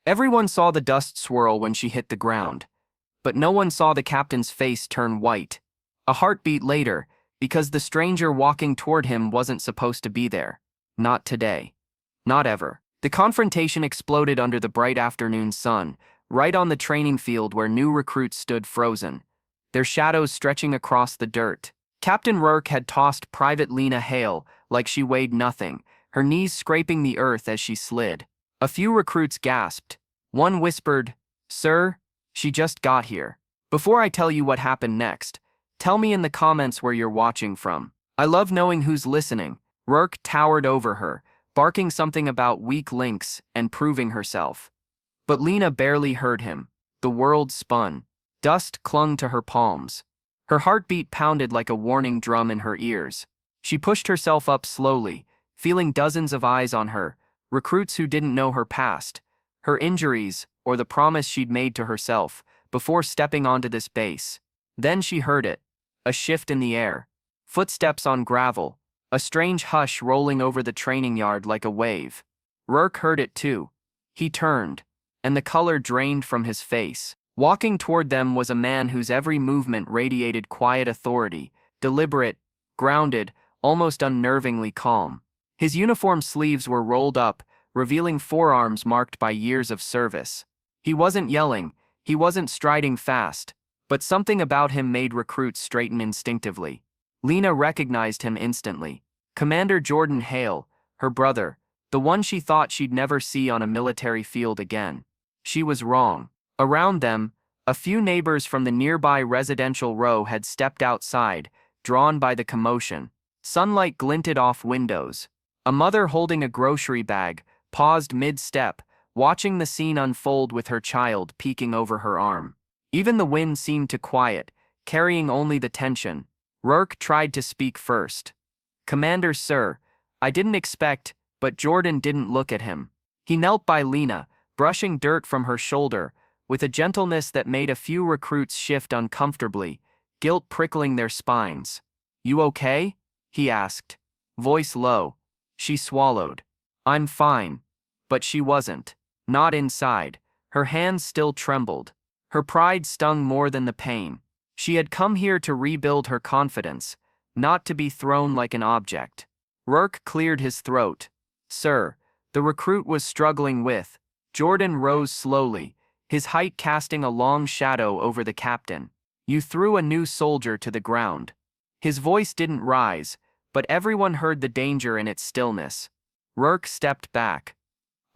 Everyone saw the dust swirl when she hit the ground, but no one saw the captain's face turn white. A heartbeat later, because the stranger walking toward him wasn't supposed to be there. Not today. Not ever. The confrontation exploded under the bright afternoon sun, right on the training field where new recruits stood frozen, their shadows stretching across the dirt. Captain Rourke had tossed Private Lena Hale like she weighed nothing, her knees scraping the earth as she slid. A few recruits gasped. One whispered, "Sir, she just got here." Before I tell you what happened next, tell me in the comments where you're watching from. I love knowing who's listening. Rourke towered over her, barking something about weak links and proving herself. But Lena barely heard him. The world spun. Dust clung to her palms. Her heartbeat pounded like a warning drum in her ears. She pushed herself up slowly, feeling dozens of eyes on her, recruits who didn't know her past, her injuries, or the promise she'd made to herself before stepping onto this base. Then she heard it. A shift in the air. Footsteps on gravel. A strange hush rolling over the training yard like a wave. Rourke heard it too. He turned, and the color drained from his face. Walking toward them was a man whose every movement radiated quiet authority, deliberate, grounded, almost unnervingly calm. His uniform sleeves were rolled up, revealing forearms marked by years of service. He wasn't yelling, he wasn't striding fast, but something about him made recruits straighten instinctively. Lena recognized him instantly. Commander Jordan Hale, her brother, the one she thought she'd never see on a military field again. She was wrong. Around them, a few neighbors from the nearby residential row had stepped outside, drawn by the commotion. Sunlight glinted off windows. A mother holding a grocery bag paused mid-step, watching the scene unfold with her child peeking over her arm. Even the wind seemed to quiet, carrying only the tension. Rourke tried to speak first. "Commander, sir, I didn't expect," but Jordan didn't look at him. He knelt by Lena, brushing dirt from her shoulder, with a gentleness that made a few recruits shift uncomfortably, guilt prickling their spines. "You okay?" he asked. Voice low. She swallowed. "I'm fine." But she wasn't. Not inside. Her hands still trembled. Her pride stung more than the pain. She had come here to rebuild her confidence, not to be thrown like an object. Rourke cleared his throat. "Sir," the recruit was struggling with. Jordan rose slowly, his height casting a long shadow over the captain. "You threw a new soldier to the ground." His voice didn't rise, but everyone heard the danger in its stillness. Rourke stepped back.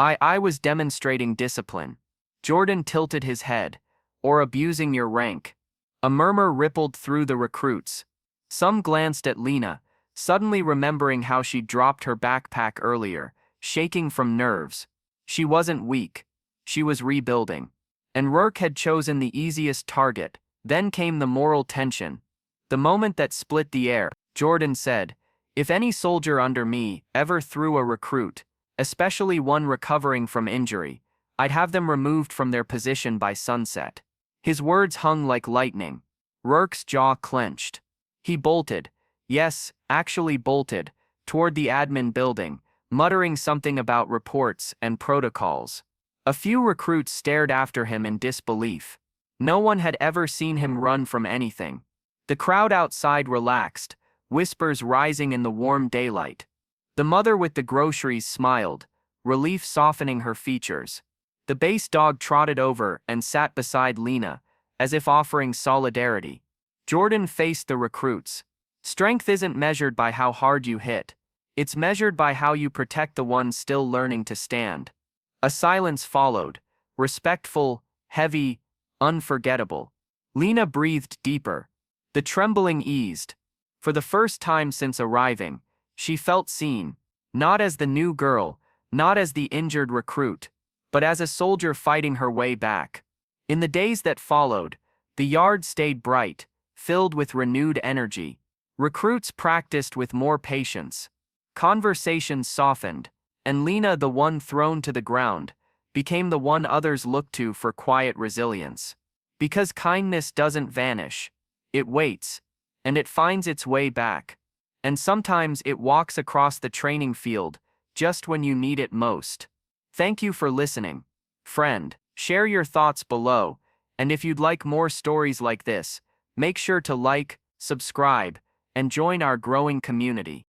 I was demonstrating discipline." Jordan tilted his head. "Or abusing your rank." A murmur rippled through the recruits. Some glanced at Lena, suddenly remembering how she dropped her backpack earlier, shaking from nerves. She wasn't weak. She was rebuilding. And Rourke had chosen the easiest target. Then came the moral tension. The moment that split the air. Jordan said, "If any soldier under me ever threw a recruit, especially one recovering from injury, I'd have them removed from their position by sunset." His words hung like lightning. Rourke's jaw clenched. He bolted, yes, actually bolted, toward the admin building, muttering something about reports and protocols. A few recruits stared after him in disbelief. No one had ever seen him run from anything. The crowd outside relaxed, whispers rising in the warm daylight. The mother with the groceries smiled, relief softening her features. The base dog trotted over and sat beside Lena, as if offering solidarity. Jordan faced the recruits. "Strength isn't measured by how hard you hit. It's measured by how you protect the ones still learning to stand." A silence followed, respectful, heavy, unforgettable. Lena breathed deeper. The trembling eased. For the first time since arriving, she felt seen, not as the new girl, not as the injured recruit, but as a soldier fighting her way back. In the days that followed, the yard stayed bright, filled with renewed energy. Recruits practiced with more patience. Conversations softened, and Lena, the one thrown to the ground, became the one others looked to for quiet resilience. Because kindness doesn't vanish. It waits, and it finds its way back. And sometimes it walks across the training field, just when you need it most. Thank you for listening. friend. Share your thoughts below, and if you'd like more stories like this, make sure to like, subscribe, and join our growing community.